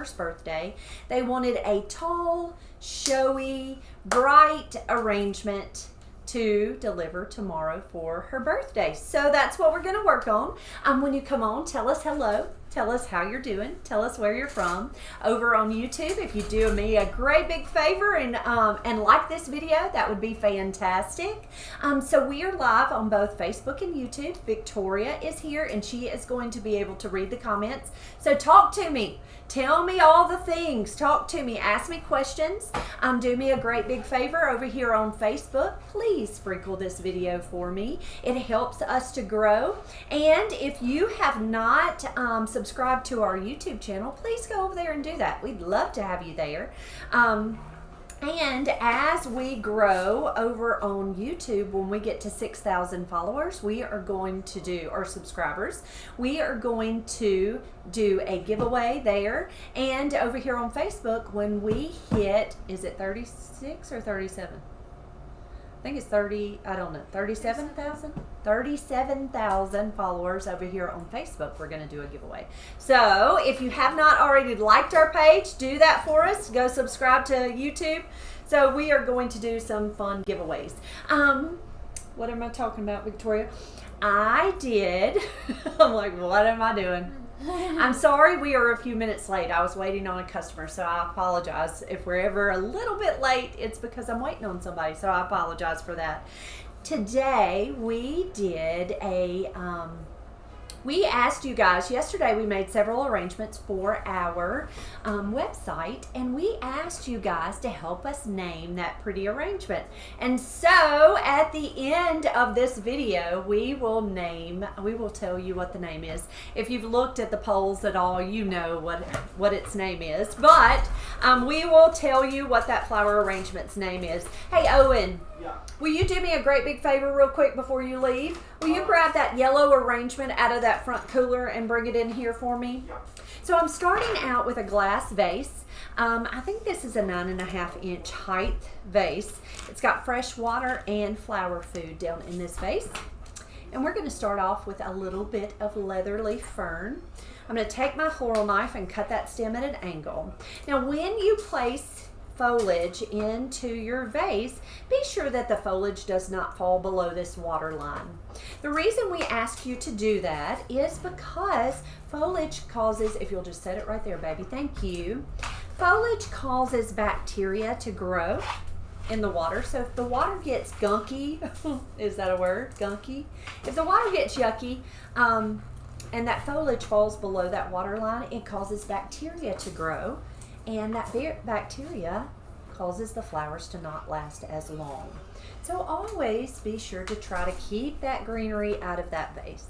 21st birthday. They wanted a tall, showy, bright arrangement to deliver tomorrow for her birthday. So that's what we're going to work on. When you come on, tell us hello. Tell us how you're doing. Tell us where you're from. Over on YouTube, if you do me a great big favor and like this video, that would be fantastic. So we are live on both Facebook and YouTube. Victoria is here and she is going to be able to read the comments. So talk to me. Tell me all the things. Talk to me. Ask me questions. Do me a great big favor over here on Facebook. Please sprinkle this video for me. It helps us to grow. And if you have not subscribed to our YouTube channel, please go over there and do that. We'd love to have you there. And as we grow over on YouTube, when we get to 6,000 followers, we are going to do, or subscribers, we are going to do a giveaway there. And over here on Facebook, when we hit, is it 36 or 37? I think it's 30, I don't know, 37,000? 37,000 followers over here on Facebook, we're going to do a giveaway. So if you have not already liked our page, do that for us. Go subscribe to YouTube. So we are going to do some fun giveaways. What am I talking about, Victoria? I did, I'm like, what am I doing? I'm sorry we are a few minutes late. I was waiting on a customer, so I apologize. If we're ever a little bit late, it's because I'm waiting on somebody, so I apologize for that. Today we did we asked you guys, yesterday we made several arrangements for our website, and we asked you guys to help us name that pretty arrangement. And so at the end of this video, we will tell you what the name is. If you've looked at the polls at all, you know what its name is, but we will tell you what that flower arrangement's name is. Hey, Owen. Yeah. Will you do me a great big favor real quick before you leave? Will you grab that yellow arrangement out of that front cooler and bring it in here for me? Yeah. So I'm starting out with a glass vase. I think this is a 9.5-inch height vase. It's got fresh water and flower food down in this vase. And we're going to start off with a little bit of leatherleaf fern. I'm going to take my floral knife and cut that stem at an angle. Now when you place foliage into your vase, be sure that the foliage does not fall below this water line. The reason we ask you to do that is because foliage causes, if you'll just set it right there, baby, thank you. Foliage causes bacteria to grow in the water. So if the water gets gunky, is that a word? Gunky? If the water gets yucky, and that foliage falls below that water line, it causes bacteria to grow. And that bacteria causes the flowers to not last as long. So always be sure to try to keep that greenery out of that vase.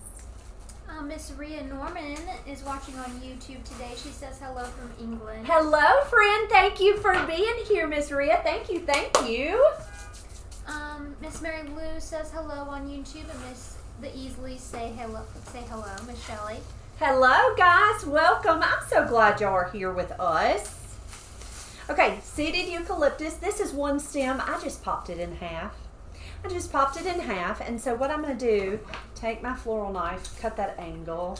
Miss Rhea Norman is watching on YouTube today. She says hello from England. Hello, friend. Thank you for being here, Miss Rhea. Thank you. Thank you. Miss Mary Lou says hello on YouTube, and Miss the Easleys say hello. Miss Shelley. Hello, guys. Welcome. I'm so glad y'all are here with us. Okay, seeded eucalyptus. This is one stem. I just popped it in half. And so what I'm going to do, take my floral knife, cut that angle,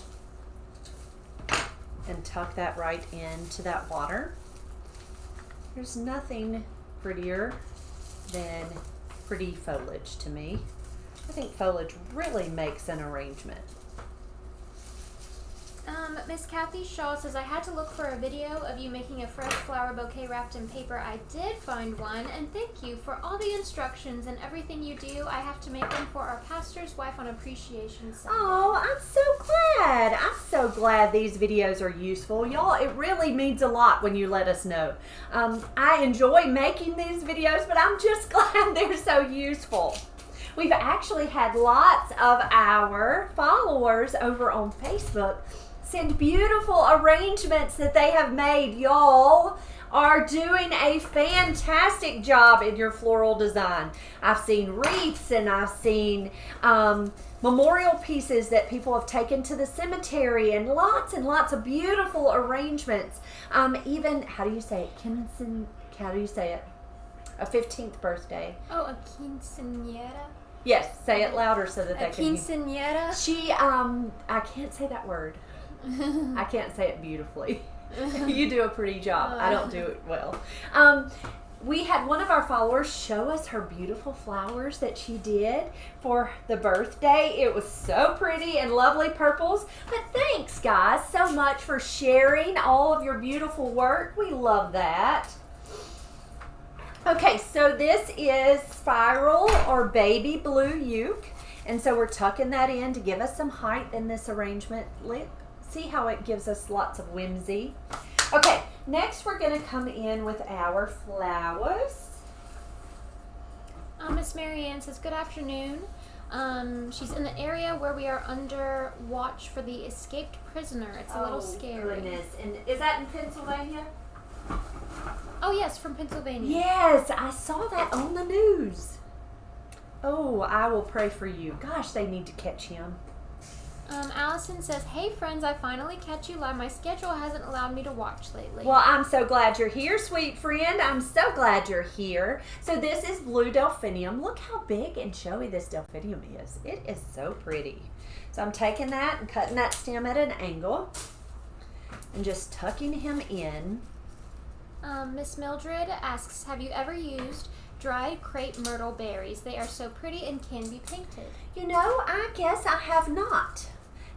and tuck that right into that water. There's nothing prettier than pretty foliage to me. I think foliage really makes an arrangement. Miss Kathy Shaw says, I had to look for a video of you making a fresh flower bouquet wrapped in paper. I did find one, and thank you for all the instructions and everything you do. I have to make them for our pastor's wife on Appreciation Sunday. Oh, I'm so glad. I'm so glad these videos are useful. Y'all, it really means a lot when you let us know. I enjoy making these videos, but I'm just glad they're so useful. We've actually had lots of our followers over on Facebook send beautiful arrangements that they have made. Y'all are doing a fantastic job in your floral design. I've seen wreaths and I've seen memorial pieces that people have taken to the cemetery, and lots of beautiful arrangements. Even, how do you say it? How do you say it? A 15th birthday. Oh, a quinceañera? Yes, say it louder so that they can hear. Quinceañera? She, I can't say that word. I can't say it beautifully. You do a pretty job. I don't do it well. We had one of our followers show us her beautiful flowers that she did for the birthday. It was so pretty and lovely purples. But thanks, guys, so much for sharing all of your beautiful work. We love that. Okay, so this is spiral or baby blue uke. And so we're tucking that in to give us some height in this arrangement. See how it gives us lots of whimsy. Okay, next we're going to come in with our flowers. Miss Marianne says, good afternoon. She's in the area where we are under watch for the escaped prisoner. It's a little scary. Goodness. And is that in Pennsylvania? Oh, yes, from Pennsylvania. Yes, I saw that on the news. Oh, I will pray for you. Gosh, they need to catch him. Allison says, hey friends, I finally catch you live. My schedule hasn't allowed me to watch lately. Well, I'm so glad you're here, sweet friend. I'm so glad you're here. So this is blue delphinium. Look how big and showy this delphinium is. It is so pretty. So I'm taking that and cutting that stem at an angle and just tucking him in. Miss Mildred asks, have you ever used dried crepe myrtle berries? They are so pretty and can be painted. You know, I guess I have not.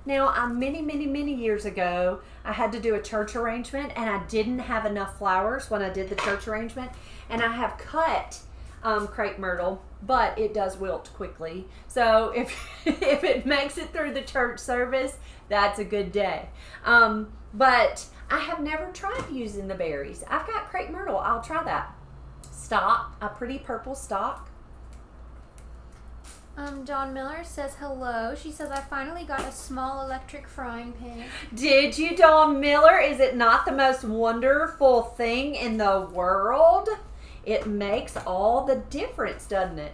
Now, many years ago, I had to do a church arrangement, and I didn't have enough flowers when I did the church arrangement, and I have cut crepe myrtle, but it does wilt quickly. So if it makes it through the church service, that's a good day. But I have never tried using the berries. I've got crepe myrtle. I'll try that. Stock, a pretty purple stock. Dawn Miller says hello. She says, I finally got a small electric frying pan. Did you, Dawn Miller? Is it not the most wonderful thing in the world? It makes all the difference, doesn't it?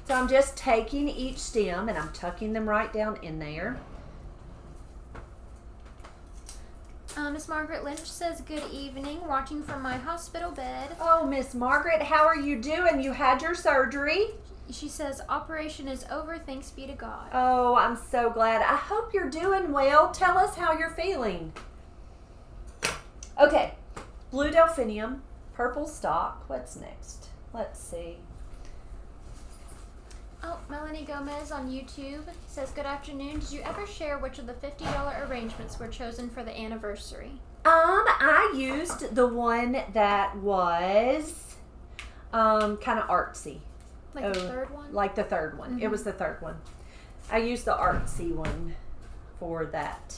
So I'm just taking each stem and I'm tucking them right down in there. Miss Margaret Lynch says, good evening, watching from my hospital bed. Oh, Miss Margaret, how are you doing? You had your surgery? She says, operation is over, thanks be to God. Oh, I'm so glad. I hope you're doing well. Tell us how you're feeling. Okay, blue delphinium, purple stock. What's next? Let's see. Oh, Melanie Gomez on YouTube says, good afternoon. Did you ever share which of the $50 arrangements were chosen for the anniversary? I used the one that was kind of artsy. Like the third one? Like the third one. Mm-hmm. It was the third one. I used the artsy one for that.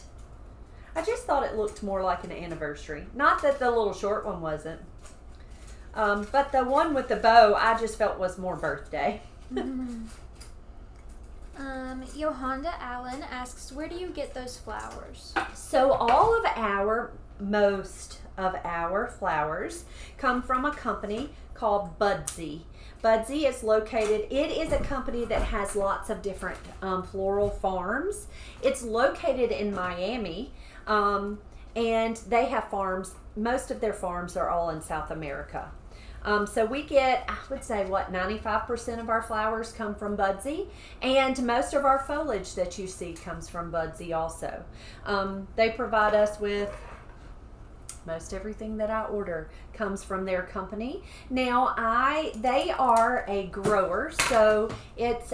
I just thought it looked more like an anniversary. Not that the little short one wasn't. But the one with the bow, I just felt was more birthday. Mm-hmm. Yohanda Allen asks, where do you get those flowers? So most of our flowers come from a company called Budsy. Budsy is located, it is a company that has lots of different floral farms. It's located in Miami, and they have farms. Most of their farms are all in South America. So we get, I would say, 95% of our flowers come from Budsy, and most of our foliage that you see comes from Budsy also. They provide us with most everything that I order comes from their company. Now, they are a grower, so it's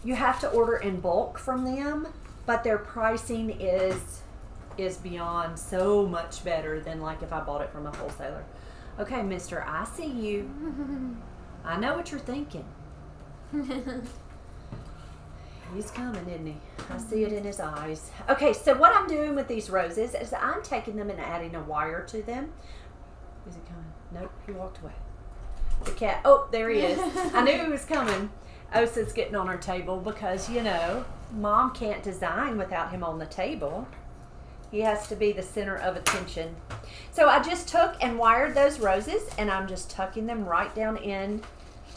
you have to order in bulk from them, but their pricing is beyond so much better than like if I bought it from a wholesaler. Okay, mister, I see you. I know what you're thinking. He's coming, isn't he? I see it in his eyes. Okay, so what I'm doing with these roses is I'm taking them and adding a wire to them. Is he coming? Nope, he walked away. The cat, oh, there he is. I knew he was coming. Osa's getting on our table because, you know, Mom can't design without him on the table. He has to be the center of attention. So I just took and wired those roses, and I'm just tucking them right down in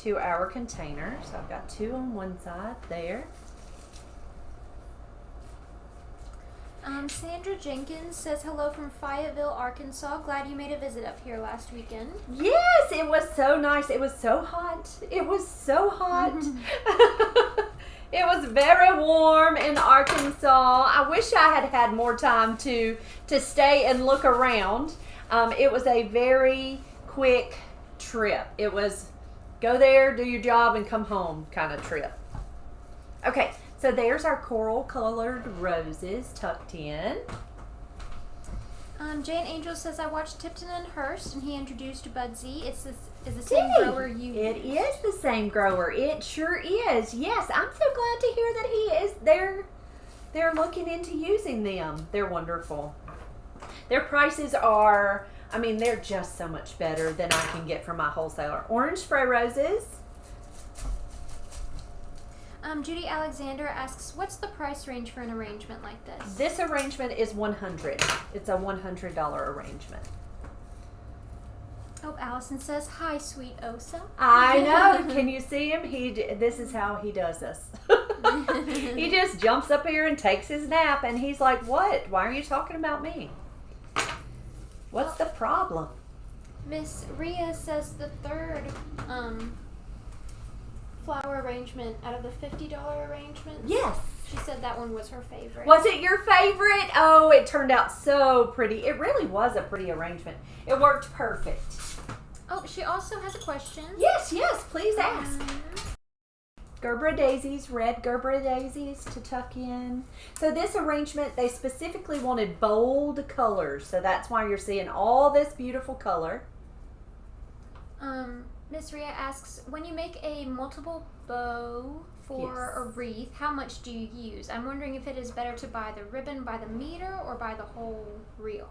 to our container. So I've got two on one side there. Sandra Jenkins says hello from Fayetteville, Arkansas. Glad you made a visit up here last weekend. Yes, it was so nice. It was so hot. It was so hot. It was very warm in Arkansas. I wish I had had more time to stay and look around. It was a very quick trip. It was go there, do your job, and come home kind of trip. Okay, so there's our coral colored roses tucked in. Jane Angel says, I watched Tipton and Hurst, and he introduced Budsy. Is the same grower you It use? is the same grower. It sure is. Yes, I'm so glad to hear that he is there. They're looking into using them. They're wonderful. Their prices are, I mean, they're just so much better than I can get from my wholesaler. Orange spray roses. Judy Alexander asks, what's the price range for an arrangement like this? This arrangement is $100. It's a $100 arrangement. Oh, Allison says, hi, sweet Osa. I know. Can you see him? This is how he does us. He just jumps up here and takes his nap, and he's like, what? Why are you talking about me? What's the problem? Miss Rhea says the third flower arrangement out of the $50 arrangements. Yes. She said that one was her favorite. Was it your favorite? Oh, it turned out so pretty. It really was a pretty arrangement. It worked perfect. Oh, she also has a question. Yes, please ask. Gerbera daisies, red Gerbera daisies to tuck in. So this arrangement, they specifically wanted bold colors. So that's why you're seeing all this beautiful color. Miss Rhea asks, when you make a multiple bow for a wreath, how much do you use? I'm wondering if it is better to buy the ribbon by the meter or by the whole reel.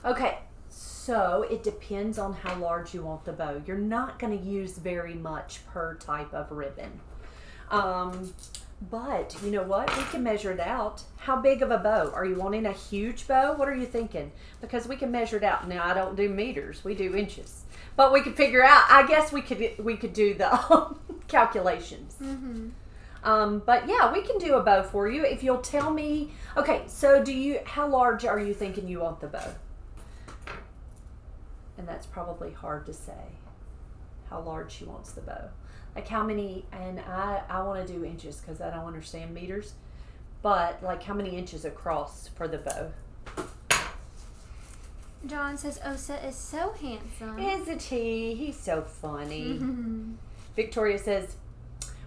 Okay, so it depends on how large you want the bow. You're not going to use very much per type of ribbon. But you know what? We can measure it out. How big of a bow? Are you wanting a huge bow? What are you thinking? Because we can measure it out. Now, I don't do meters. We do inches. But we could figure out, I guess we could do the calculations. Mm-hmm. But yeah, we can do a bow for you if you'll tell me. Okay, so how large are you thinking you want the bow? And that's probably hard to say, how large she wants the bow. Like how many, and I want to do inches because I don't understand meters, but like how many inches across for the bow? John says Osa is so handsome. Isn't he? He's so funny. Victoria says,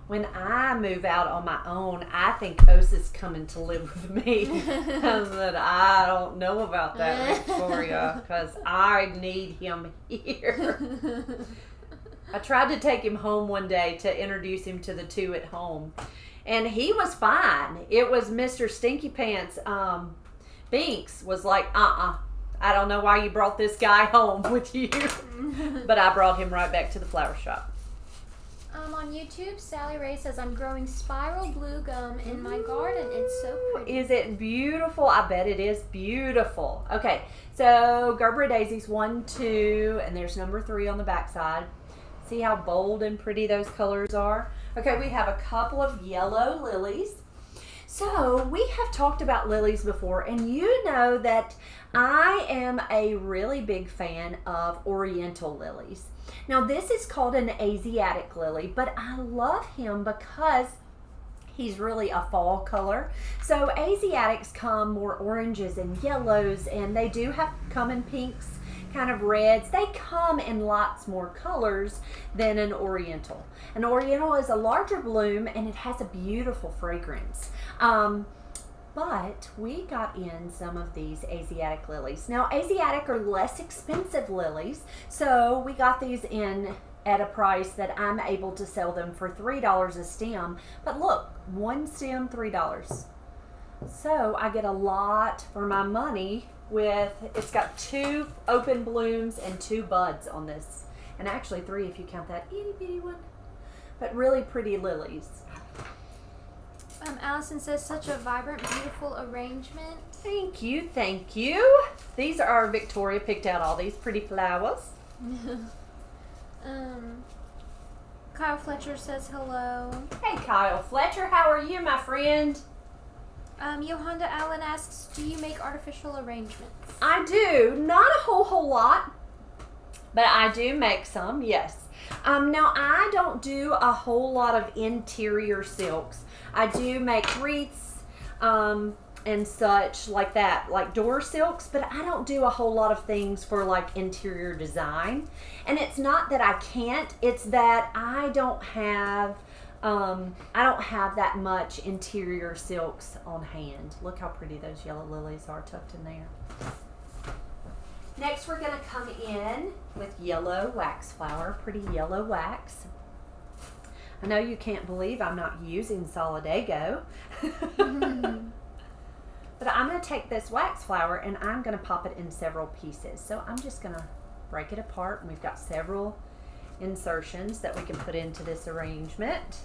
when I move out on my own, I think Osa's coming to live with me. I said, I don't know about that, Victoria, because I need him here. I tried to take him home one day to introduce him to the two at home, and he was fine. It was Mr. Stinky Pants Binks was like, I don't know why you brought this guy home with you. But I brought him right back to the flower shop. On YouTube, Sally Ray says, I'm growing spiral blue gum in my garden. It's so pretty. Is it beautiful? I bet it is beautiful. Okay, so Gerbera daisies 1, 2, and there's number 3 on the back side. See how bold and pretty those colors are? Okay, we have a couple of yellow lilies. So we have talked about lilies before, and you know that I am a really big fan of oriental lilies. Now this is called an Asiatic lily, but I love him because he's really a fall color. So Asiatics come more oranges and yellows, and they do come in pinks, kind of reds. They come in lots more colors than an oriental. An oriental is a larger bloom, and it has a beautiful fragrance. But we got in some of these Asiatic lilies. Now, Asiatic are less expensive lilies, so we got these in at a price that I'm able to sell them for $3 a stem. But look, one stem, $3. So I get a lot for my money it's got 2 open blooms and 2 buds on this. And actually 3 if you count that itty bitty one. But really pretty lilies. Allison says, such a vibrant, beautiful arrangement. Thank you, thank you. These are Victoria picked out all these pretty flowers. Kyle Fletcher says hello. Hey Kyle Fletcher, how are you, my friend? Yohanda Allen asks, do you make artificial arrangements? I do. Not a whole lot, but I do make some, yes. Now, I don't do a whole lot of interior silks. I do make wreaths and such like that, like door silks, but I don't do a whole lot of things for like interior design. And it's not that I can't, it's that I don't have that much interior silks on hand. Look how pretty those yellow lilies are tucked in there. Next, we're going to come in with yellow wax flower, pretty yellow wax. I know you can't believe I'm not using Solidago. But I'm going to take this wax flower and I'm going to pop it in several pieces. So I'm just going to break it apart, and we've got several insertions that we can put into this arrangement.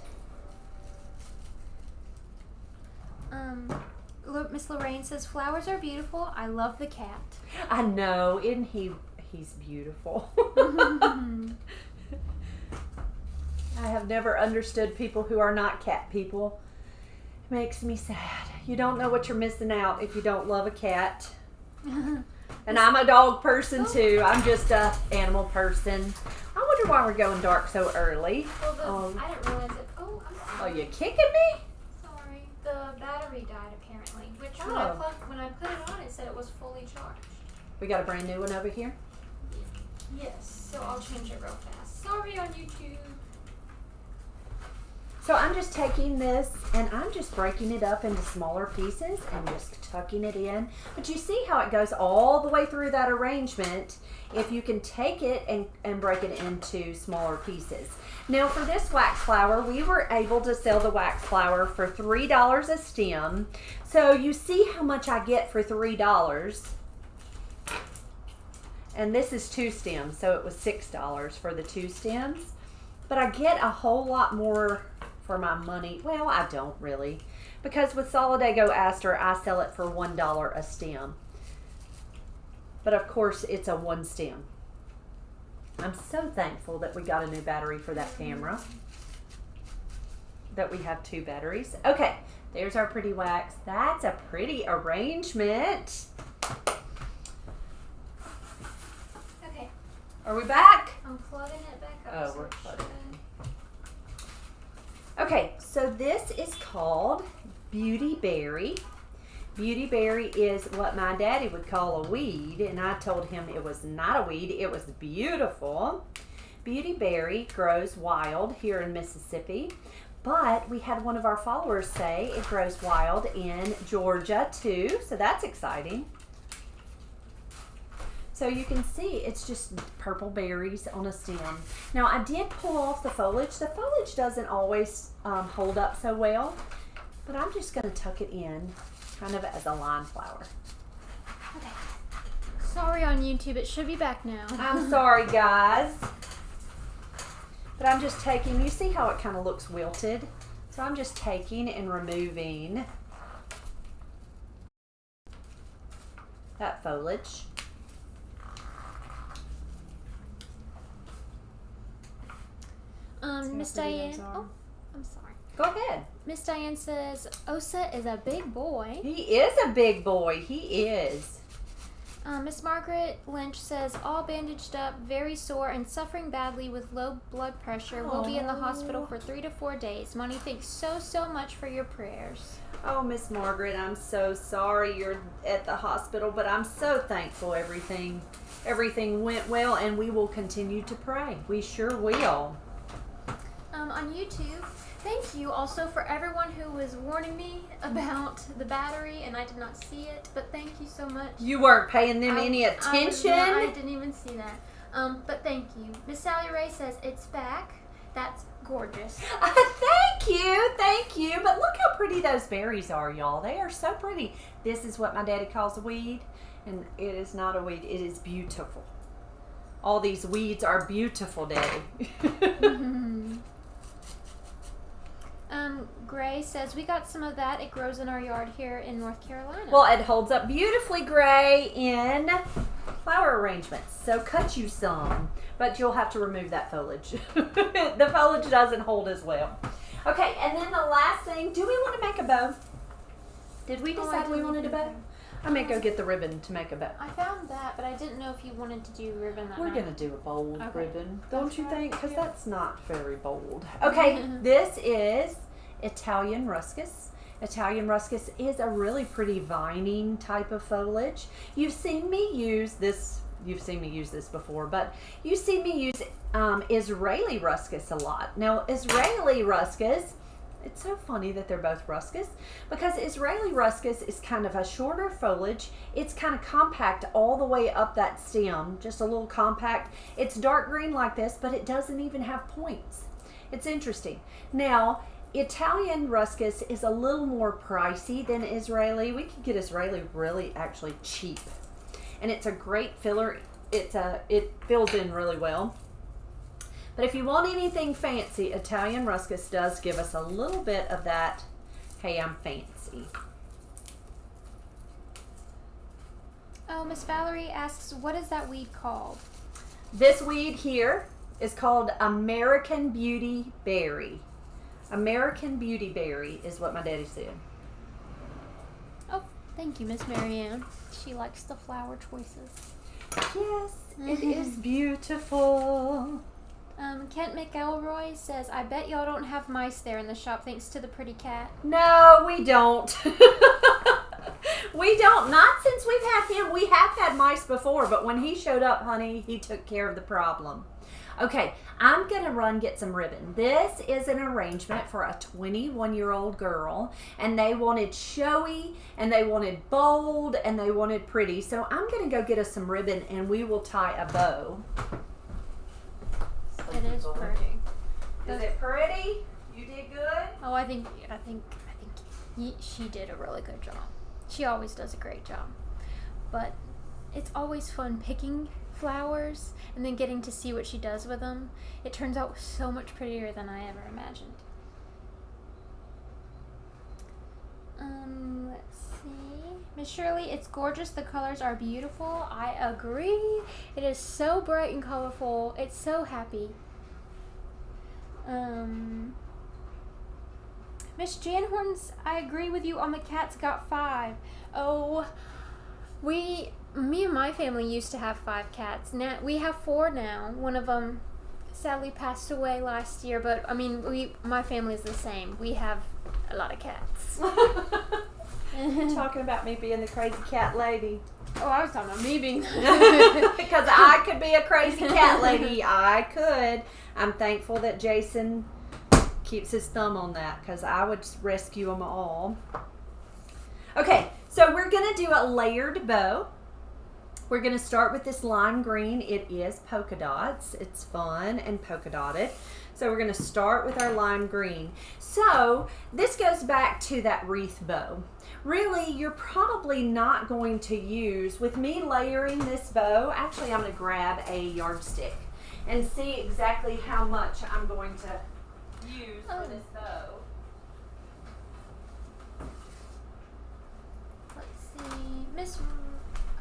Miss Lorraine says, flowers are beautiful. I love the cat. I know, isn't he's beautiful. I have never understood people who are not cat people. It makes me sad. You don't know what you're missing out if you don't love a cat. And I'm a dog person too. I'm just a animal person. I wonder why we're going dark so early. Well, I didn't realize it. Oh, I'm sorry. Oh, you kicking me? Sorry. The battery died apparently, which when I put it on, it said it was fully charged. We got a brand new one over here? Yes, so I'll change it real fast. Sorry on YouTube. So I'm just taking this and I'm just breaking it up into smaller pieces and just tucking it in. But you see how it goes all the way through that arrangement if you can take it and break it into smaller pieces. Now for this wax flower, we were able to sell the wax flower for $3 a stem. So you see how much I get for $3. And this is 2 stems, so it was $6 for the 2 stems. But I get a whole lot more for my money. Well, I don't really, because with Solidago Aster, I sell it for $1 a stem. But of course, it's a 1 stem. I'm so thankful that we got a new battery for that camera, that we have 2 batteries. Okay, there's our pretty wax. That's a pretty arrangement. Okay. Are we back? I'm plugging it back up. Oh, we're plugging it. Okay, so this is called Beauty Berry. Beauty Berry is what my daddy would call a weed, and I told him it was not a weed, it was beautiful. Beauty Berry grows wild here in Mississippi, but we had one of our followers say it grows wild in Georgia too, so that's exciting. So you can see it's just purple berries on a stem. Now I did pull off the foliage. The foliage doesn't always hold up so well, but I'm just going to tuck it in kind of as a line flower. Okay. Sorry on YouTube, it should be back now. I'm sorry guys. But I'm just taking, you see how it kind of looks wilted? So I'm just taking and removing that foliage. Miss Diane. Oh, I'm sorry. Go ahead. Miss Diane says, Osa is a big boy. He is a big boy. He is. Miss Margaret Lynch says, all bandaged up, very sore, and suffering badly with low blood pressure. Will be in the hospital for 3 to 4 days. Money, thanks so much for your prayers. Oh, Miss Margaret, I'm so sorry you're at the hospital, but I'm so thankful everything went well, and we will continue to pray. We sure will. On YouTube, thank you also for everyone who was warning me about the battery, and I did not see it, but thank you so much. You weren't paying them any attention? I didn't even see that. But thank you. Miss Sally Ray says, it's back. That's gorgeous. Thank you. But look how pretty those berries are, y'all. They are so pretty. This is what my daddy calls a weed, and it is not a weed. It is beautiful. All these weeds are beautiful, Daddy. Gray says, we got some of that. It grows in our yard here in North Carolina. Well, it holds up beautifully, Gray, in flower arrangements. So cut you some, but you'll have to remove that foliage. The foliage doesn't hold as well. Okay, and then the last thing, do we want to make a bow? Did we decide we wanted a bow? I may go get the ribbon to make a bow. I found that, but I didn't know if you wanted to do ribbon that We're night. going to do a bold ribbon, don't you think? Because Yeah. that's not very bold. Okay, this is Italian ruscus. Italian ruscus is a really pretty vining type of foliage. You've seen me use this before, but you've seen me use Israeli ruscus a lot. Now, Israeli ruscus, it's so funny that they're both ruscus because Israeli ruscus is kind of a shorter foliage. It's kind of compact all the way up that stem, just a little compact. It's dark green like this, but it doesn't even have points. It's interesting. Now, Italian ruscus is a little more pricey than Israeli. We could get Israeli really actually cheap. And it's a great filler. It fills in really well. But if you want anything fancy, Italian ruscus does give us a little bit of that, hey, I'm fancy. Oh, Miss Valerie asks, what is that weed called? This weed here is called American Beauty Berry. American Beauty Berry is what my daddy said. Oh, thank you, Miss Marianne. She likes the flower choices. Yes, it is beautiful. Kent McElroy says, I bet y'all don't have mice there in the shop thanks to the pretty cat. No, we don't. We don't. Not since we've had him. We have had mice before, but when he showed up, honey, he took care of the problem. Okay, I'm going to get some ribbon. This is an arrangement for a 21-year-old girl, and they wanted showy, and they wanted bold, and they wanted pretty. So I'm going to go get us some ribbon, and we will tie a bow. It is pretty. Is it pretty? You did good? Oh, I think she did a really good job. She always does a great job. But it's always fun picking flowers and then getting to see what she does with them. It turns out so much prettier than I ever imagined. Let's see. Miss Shirley, it's gorgeous. The colors are beautiful. I agree. It is so bright and colorful. It's so happy. Miss Janhorns, I agree with you on the cat's got 5. Oh, me and my family used to have 5 cats. Now we have 4 now. One of them sadly passed away last year, but I mean, my family is the same. We have a lot of cats. You're talking about me being the crazy cat lady. Oh, I was talking about me being because I could be a crazy cat lady. I could. I'm thankful that Jason keeps his thumb on that because I would rescue them all. Okay, so we're going to do a layered bow. We're going to start with this lime green. It is polka dots. It's fun and polka dotted. So we're going to start with our lime green. So this goes back to that wreath bow. Really, you're probably not going to use, with me layering this bow, actually I'm going to grab a yardstick and see exactly how much I'm going to use for this bow. Let's see.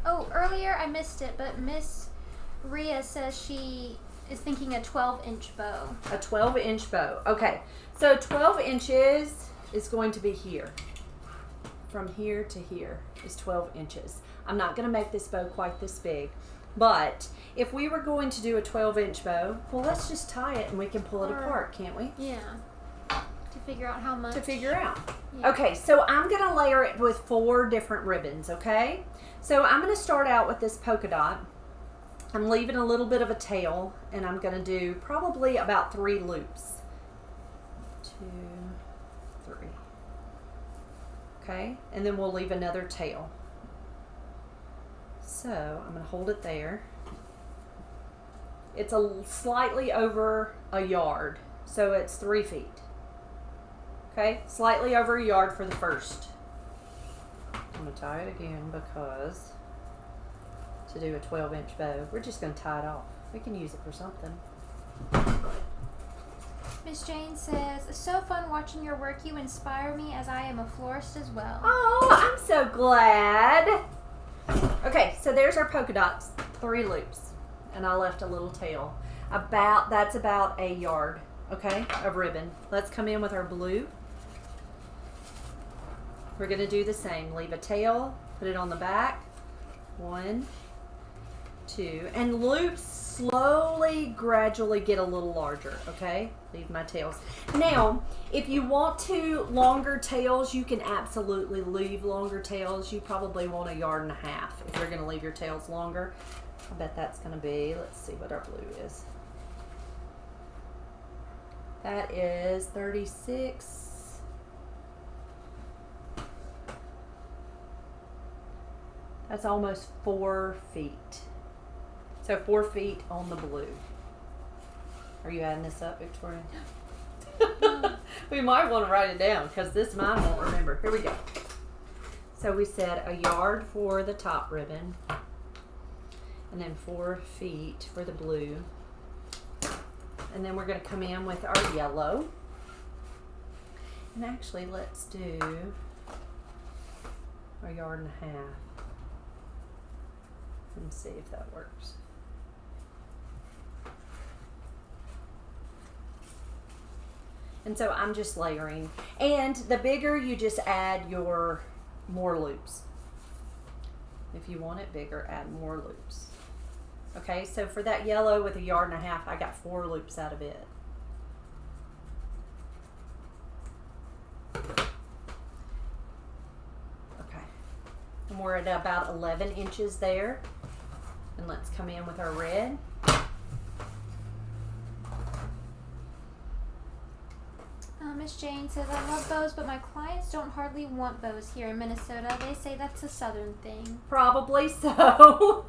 Earlier I missed it, but Miss Rhea says she is thinking a 12-inch bow. A 12-inch bow. Okay, so 12 inches is going to be here. From here to here is 12 inches. I'm not going to make this bow quite this big, but if we were going to do a 12-inch bow, well, let's just tie it and we can pull it apart, can't we? Yeah. To figure out how much. To figure out. Yeah. Okay, so I'm going to layer it with 4 different ribbons, okay? So I'm going to start out with this polka dot. I'm leaving a little bit of a tail, and I'm going to do probably about 3 loops. 2, 3. Okay, and then we'll leave another tail. So I'm going to hold it there. It's slightly over a yard, so it's 3 feet. Okay, slightly over a yard for the first. I'm going to tie it again because to do a 12-inch bow, we're just going to tie it off. We can use it for something. Miss Jane says, so fun watching your work. You inspire me as I am a florist as well. Oh, I'm so glad. Okay, so there's our polka dots, 3 loops, and I left a little tail. That's about a yard, okay, of ribbon. Let's come in with our blue. We're going to do the same. Leave a tail Put it on the back. 1, 2, and loops slowly, gradually get a little larger, okay? Leave my tails. Now, if you want to longer tails, you can absolutely leave longer tails. You probably want 1.5 yards if you're gonna leave your tails longer. I bet that's gonna be, let's see what our blue is. That is 36. That's almost 4 feet. So 4 feet on the blue. Are you adding this up, Victoria? We might want to write it down because this mine won't remember. Here we go. So we said 1 yard for the top ribbon and then 4 feet for the blue. And then we're going to come in with our yellow. And actually, let's do 1.5 yards. And see if that works. And so I'm just layering. And the bigger, you just add your more loops. If you want it bigger, add more loops. Okay, so for that yellow with 1.5 yards, I got 4 loops out of it. Okay, and we're at about 11 inches there. And let's come in with our red. Miss Jane says, I love bows, but my clients don't hardly want bows here in Minnesota. They say that's a southern thing. Probably so.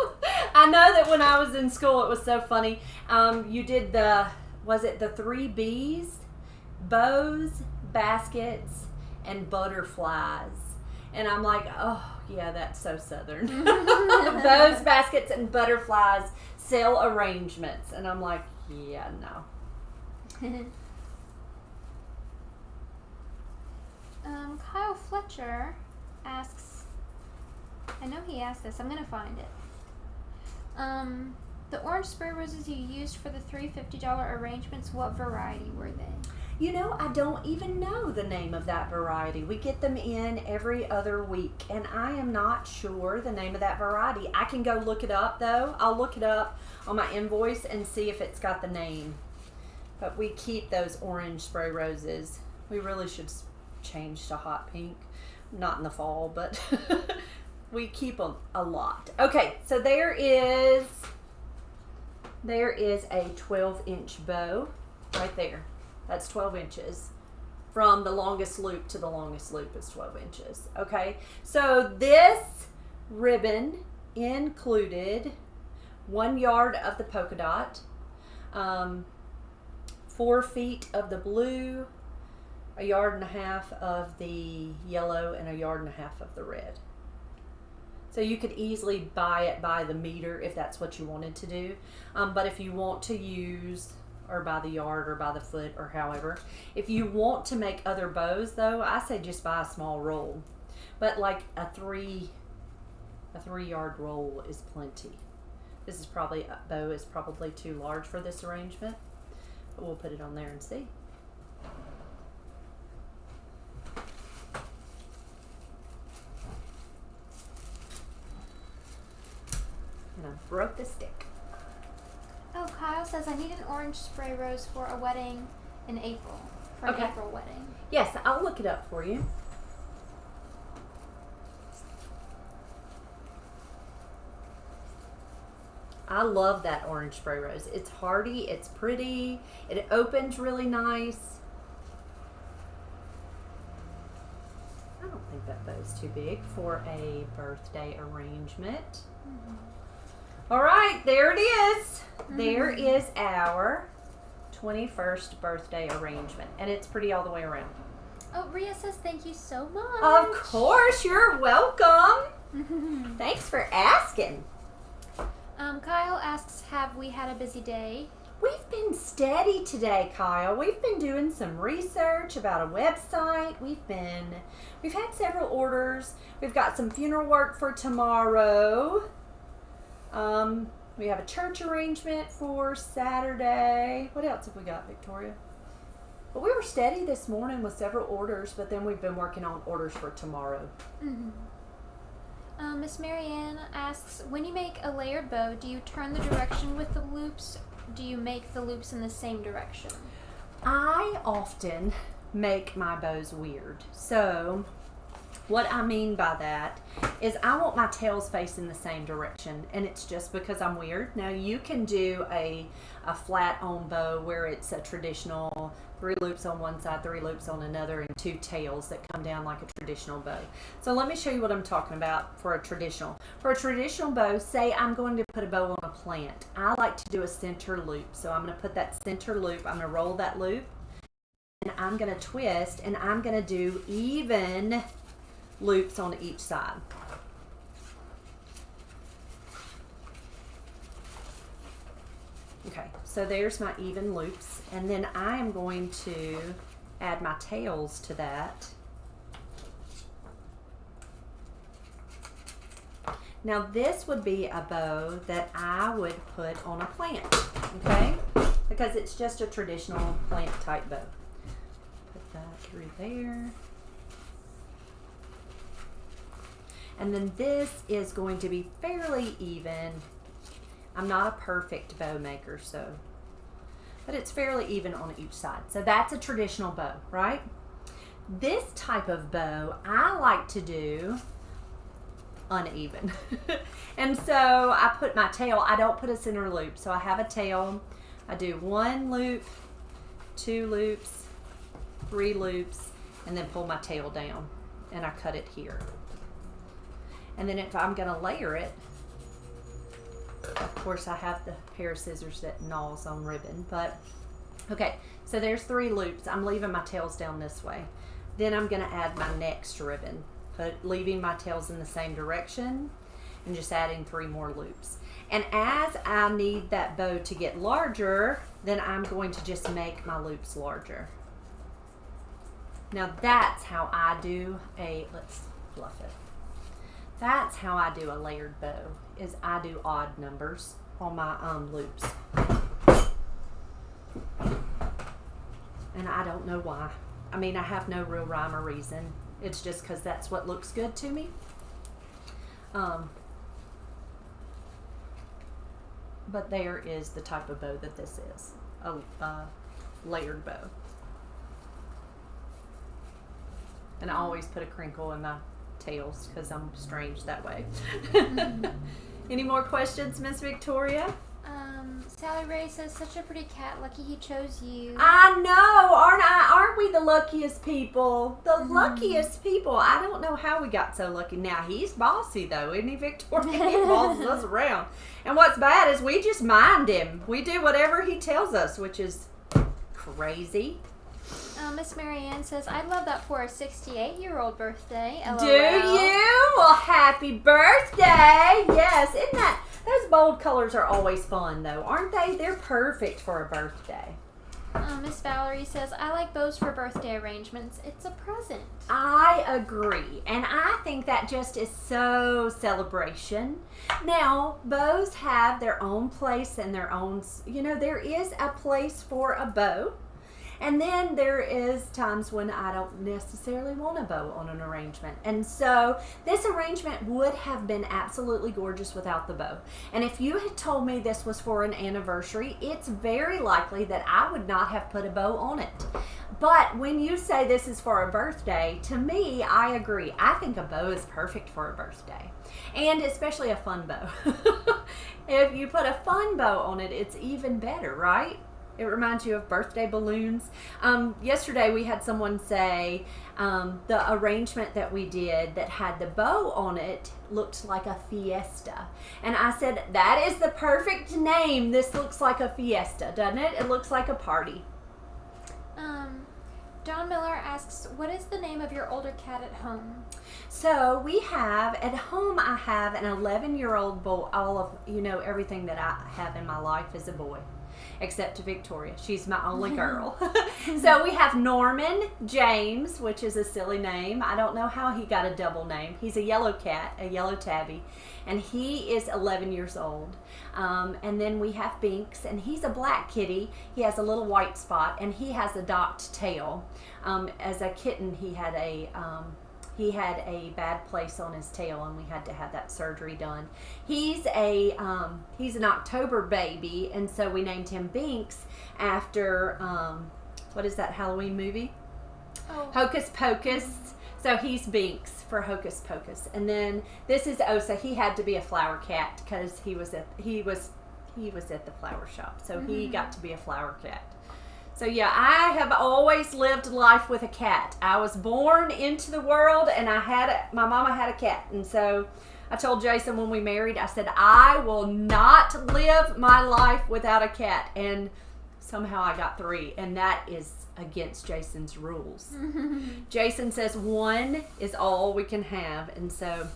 I know that when I was in school, it was so funny. You did was it the 3 Bs? Bows, baskets, and butterflies. And I'm like, oh, yeah, that's so southern. Bows, baskets, and butterflies, sell arrangements. And I'm like, yeah, no. Kyle Fletcher asks, I know he asked this, I'm going to find it. The orange spray roses you used for the $350 arrangements, what variety were they? You know, I don't even know the name of that variety. We get them in every other week, and I am not sure the name of that variety. I can go look it up, though. I'll look it up on my invoice and see if it's got the name. But we keep those orange spray roses. We really should change to hot pink. Not in the fall, but we keep them a lot. Okay, so there is a 12-inch bow right there. That's 12 inches. From the longest loop to the longest loop is 12 inches. Okay, so this ribbon included 1 yard of the polka dot, 4 feet of the blue, 1.5 yards of the yellow, and 1.5 yards of the red. So you could easily buy it by the meter if that's what you wanted to do. But if you want to use, or by the yard or by the foot or however, if you want to make other bows though, I say just buy a small roll. But like a 3 yard roll is plenty. This is probably, a bow is probably too large for this arrangement, but we'll put it on there and see. And I broke the stick. Oh, Kyle says, I need an orange spray rose for a wedding in April. For an April wedding. Yes, I'll look it up for you. I love that orange spray rose. It's hardy, it's pretty, it opens really nice. I don't think that bow's too big for a birthday arrangement. Mm-hmm. All right, there it is. Mm-hmm. There is our 21st birthday arrangement, and it's pretty all the way around. Oh, Rhea says thank you so much. Of course, you're welcome. Thanks for asking. Kyle asks, have we had a busy day? We've been steady today, Kyle. We've been doing some research about a website. We've had several orders. We've got some funeral work for tomorrow. We have a church arrangement for Saturday. What else have we got, Victoria? Well, we were steady this morning with several orders, but then we've been working on orders for tomorrow. Mm-hmm. Miss Marianne asks, when you make a layered bow, do you turn the direction with the loops? Do you make the loops in the same direction? I often make my bows weird. So what I mean by that is I want my tails facing the same direction, and it's just because I'm weird. Now you can do a flat on bow where it's a traditional 3 loops on one side, 3 loops on another, and 2 tails that come down like a traditional bow. So let me show you what I'm talking about for a traditional. For a traditional bow, say I'm going to put a bow on a plant. I like to do a center loop. So I'm going to put that center loop, I'm going to roll that loop, and I'm going to twist, and I'm going to do even loops on each side. Okay, so there's my even loops, and then I am going to add my tails to that. Now this would be a bow that I would put on a plant, okay? Because it's just a traditional plant type bow. Put that through there. And then this is going to be fairly even. I'm not a perfect bow maker, but it's fairly even on each side. So that's a traditional bow, right? This type of bow I like to do uneven. And so I put my tail, I don't put a center loop. So I have a tail, I do 1 loop, 2 loops, 3 loops, and then pull my tail down, and I cut it here. And then if I'm gonna layer it, of course I have the pair of scissors that gnaws on ribbon, but okay, so there's 3 loops. I'm leaving my tails down this way. Then I'm gonna add my next ribbon, leaving my tails in the same direction and just adding 3 more loops. And as I need that bow to get larger, then I'm going to just make my loops larger. Now that's how I do let's fluff it. That's how I do a layered bow, is I do odd numbers on my loops. And I don't know why. I mean, I have no real rhyme or reason. It's just because that's what looks good to me. But there is the type of bow that this is, a layered bow. And I always put a crinkle in my tails because I'm strange that way. Any more questions, Miss Victoria? Sally Ray says, such a pretty cat. Lucky he chose you. I know, aren't we the luckiest people? The luckiest people. I don't know how we got so lucky. Now, he's bossy, though, isn't he, Victoria? He bosses us around. And what's bad is we just mind him. We do whatever he tells us, which is crazy. Miss Marianne says, I'd love that for a 68-year-old birthday. LOL. Do you? Well, happy birthday. Yes, isn't that? Those bold colors are always fun, though, aren't they? They're perfect for a birthday. Miss Valerie says, I like bows for birthday arrangements. It's a present. I agree. And I think that just is so celebration. Now, bows have their own place and their own, there is a place for a bow. And then there is times when I don't necessarily want a bow on an arrangement. And so this arrangement would have been absolutely gorgeous without the bow. And if you had told me this was for an anniversary, it's very likely that I would not have put a bow on it. But when you say this is for a birthday, to me, I agree. I think a bow is perfect for a birthday. And especially a fun bow. If you put a fun bow on it, it's even better, right? It reminds you of birthday balloons. Yesterday we had someone say the arrangement that we did that had the bow on it looked like a fiesta. And I said, that is the perfect name. This looks like a fiesta, doesn't it? It looks like a party. Don Miller asks, what is the name of your older cat at home? So we have, at home I have an 11-year-old boy. All of, everything that I have in my life is a boy. Except to Victoria. She's my only girl. So we have Norman James, which is a silly name. I don't know how he got a double name. He's a yellow cat, a yellow tabby, and he is 11 years old. And then we have Binks, and he's a black kitty. He has a little white spot, and he has a docked tail. As a kitten, he had a He had a bad place on his tail, and we had to have that surgery done. He's an October baby, and so we named him Binks after what is that Halloween movie? Oh. Hocus Pocus. So he's Binks for Hocus Pocus. And then this is Osa. He had to be a flower cat because he was at the flower shop, so he got to be a flower cat. So yeah, I have always lived life with a cat. I was born into the world, and my mama had a cat, and so I told Jason when we married, I said, I will not live my life without a cat, and somehow I got 3, and that is against Jason's rules. Jason says 1 is all we can have, and so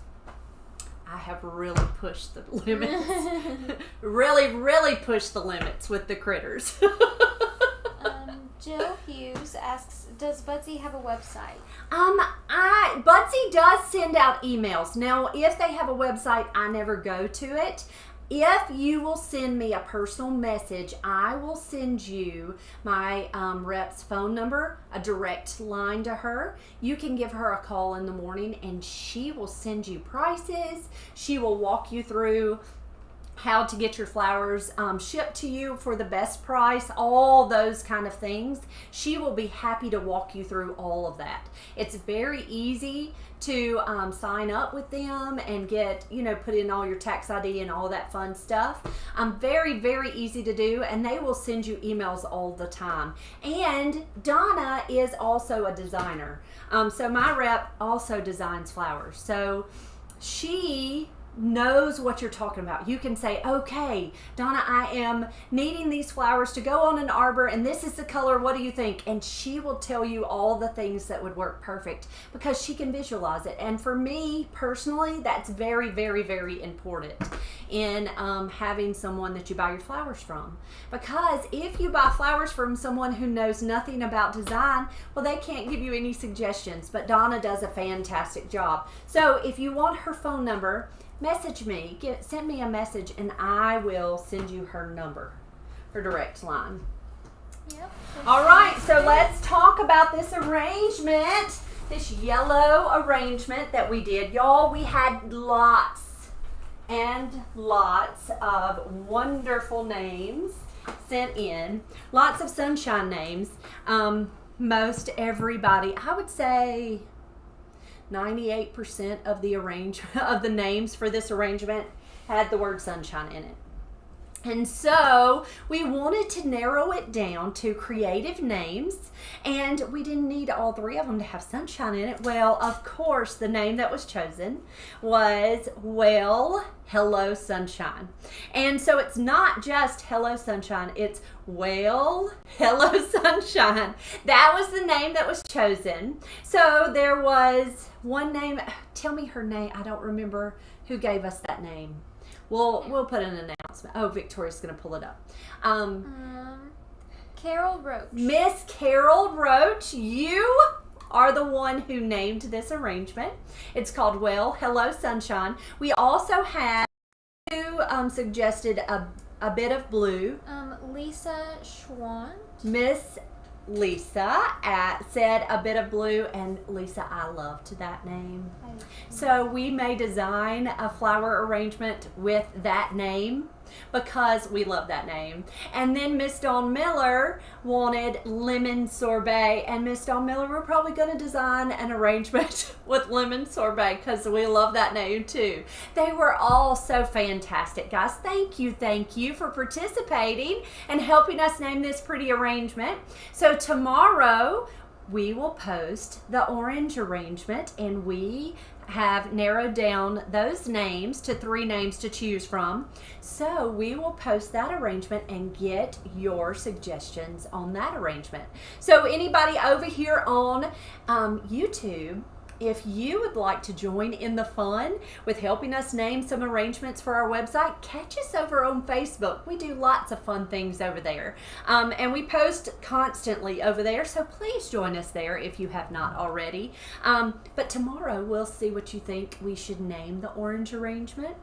I have really pushed the limits. really pushed the limits with the critters. Jill Hughes asks, does Budsy have a website? Budsy does send out emails. Now, if they have a website, I never go to it. If you will send me a personal message, I will send you my rep's phone number, a direct line to her. You can give her a call in the morning, and she will send you prices. She will walk you through how to get your flowers shipped to you for the best price, all those kind of things. She will be happy to walk you through all of that. It's very easy to sign up with them and get, put in all your tax ID and all that fun stuff. Very easy to do, and they will send you emails all the time. And Donna is also a designer. So my rep also designs flowers. So she knows what you're talking about. You can say, okay, Donna, I am needing these flowers to go on an arbor, and this is the color. What do you think? And she will tell you all the things that would work perfect because she can visualize it. And for me personally, that's very important in having someone that you buy your flowers from. Because if you buy flowers from someone who knows nothing about design, well, they can't give you any suggestions. But Donna does a fantastic job. So if you want her phone number, message me, send me a message, and I will send you her number, her direct line. Yep. All right, so let's talk about this arrangement, this yellow arrangement that we did. Y'all, we had lots and lots of wonderful names sent in, lots of sunshine names. Most everybody, I would say 98% of the names for this arrangement had the word sunshine in it. And so we wanted to narrow it down to creative names, and we didn't need all 3 of them to have sunshine in it. Well, of course, the name that was chosen was Well, Hello Sunshine. And so it's not just Hello Sunshine, it's Well, Hello Sunshine. That was the name that was chosen. So there was one name. Tell me her name. I don't remember who gave us that name. We'll put an announcement. Oh, Victoria's going to pull it up. Carol Roach. Miss Carol Roach, you are the one who named this arrangement. It's called Well, Hello Sunshine. We also had who suggested a bit of blue. Lisa Schwant. Miss Lisa said a bit of blue, and Lisa, I loved that name. So we may design a flower arrangement with that name because we love that name. And then Miss Dawn Miller wanted lemon sorbet, and Miss Dawn Miller, we're probably going to design an arrangement with lemon sorbet because we love that name too. They were all so fantastic, guys. Thank you for participating and helping us name this pretty arrangement. So tomorrow we will post the orange arrangement, and we have narrowed down those names to 3 names to choose from. So we will post that arrangement and get your suggestions on that arrangement. So anybody over here on YouTube, if you would like to join in the fun with helping us name some arrangements for our website, catch us over on Facebook. We do lots of fun things over there. And we post constantly over there, so please join us there if you have not already. But tomorrow we'll see what you think we should name the orange arrangement.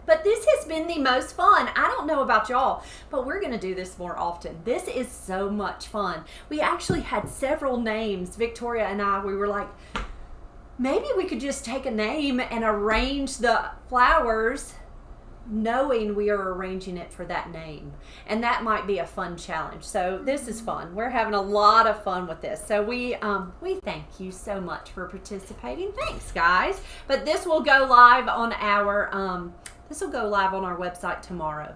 But this has been the most fun. I don't know about y'all, but we're going to do this more often. This is so much fun. We actually had several names. Victoria and I, we were like, maybe we could just take a name and arrange the flowers knowing we are arranging it for that name. And that might be a fun challenge. So this is fun. We're having a lot of fun with this. So we thank you so much for participating. Thanks, guys. But this will go live on our website tomorrow.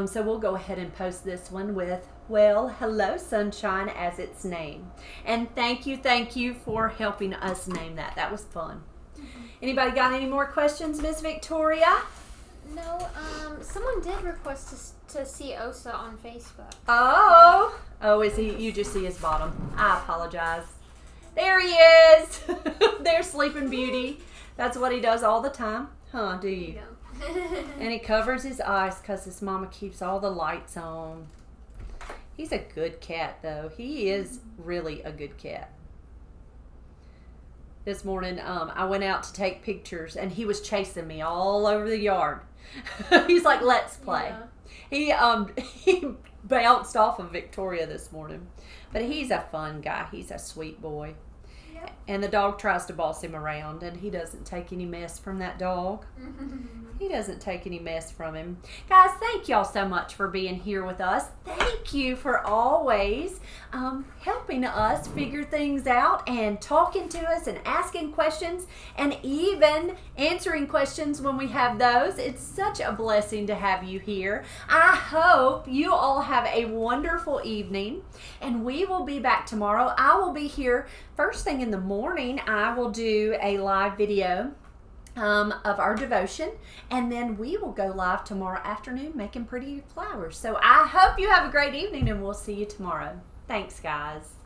So we'll go ahead and post this one with, well, Hello Sunshine as its name. And thank you for helping us name that. That was fun. Anybody got any more questions, Miss Victoria? No, someone did request to see Osa on Facebook. Oh, is he? You just see his bottom. I apologize. There he is. There's Sleeping Beauty. That's what he does all the time. Huh, do you? No. And he covers his eyes because his mama keeps all the lights on. He's a good cat, though. He is really a good cat. This morning, I went out to take pictures, and he was chasing me all over the yard. He's like, let's play. Yeah. He bounced off of Victoria this morning. But he's a fun guy. He's a sweet boy. Yep. And the dog tries to boss him around, and he doesn't take any mess from that dog. He doesn't take any mess from him. Guys, thank y'all so much for being here with us. Thank you for always helping us figure things out and talking to us and asking questions and even answering questions when we have those. It's such a blessing to have you here. I hope you all have a wonderful evening, and we will be back tomorrow. I will be here first thing in the morning. I will do a live video of our devotion, and then we will go live tomorrow afternoon making pretty flowers. So I hope you have a great evening, and we'll see you tomorrow. Thanks, guys.